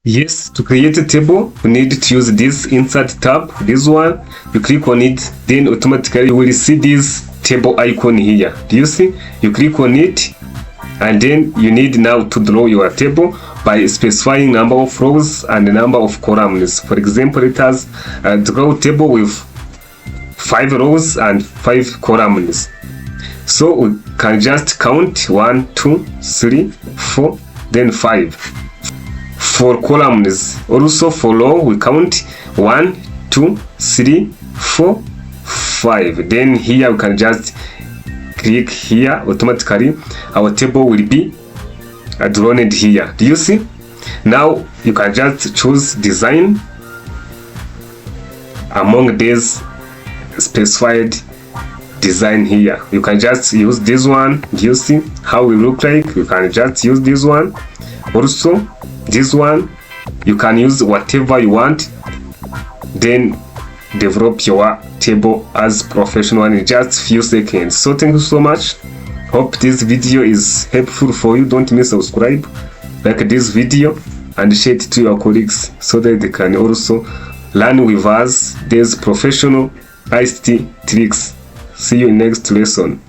Yes, to create a table, we need to use this insert tab, this one. You click on it, then automatically you will see this table icon here. Do you see? You click on it, and then you need now to draw your table by specifying number of rows and the number of columns. For example, let us draw a table with 5 rows and 5 columns. So we can just count 1, 2, 3, 4, then 5. For columns, also for row, we count 1, 2, 3, 4, 5. Then here we can just click here. Automatically our table will be drawn here. Do you see? Now you can just choose design among these specified design here. You can just use this one. Do you see how we look like? You can just use this one. Also this one, you can use whatever you want, then develop your table as professional in just few seconds. So thank you so much. Hope this video is helpful for you. Don't miss subscribe, like this video, and share it to your colleagues so that they can also learn with us these professional ICT tricks. See you in next lesson.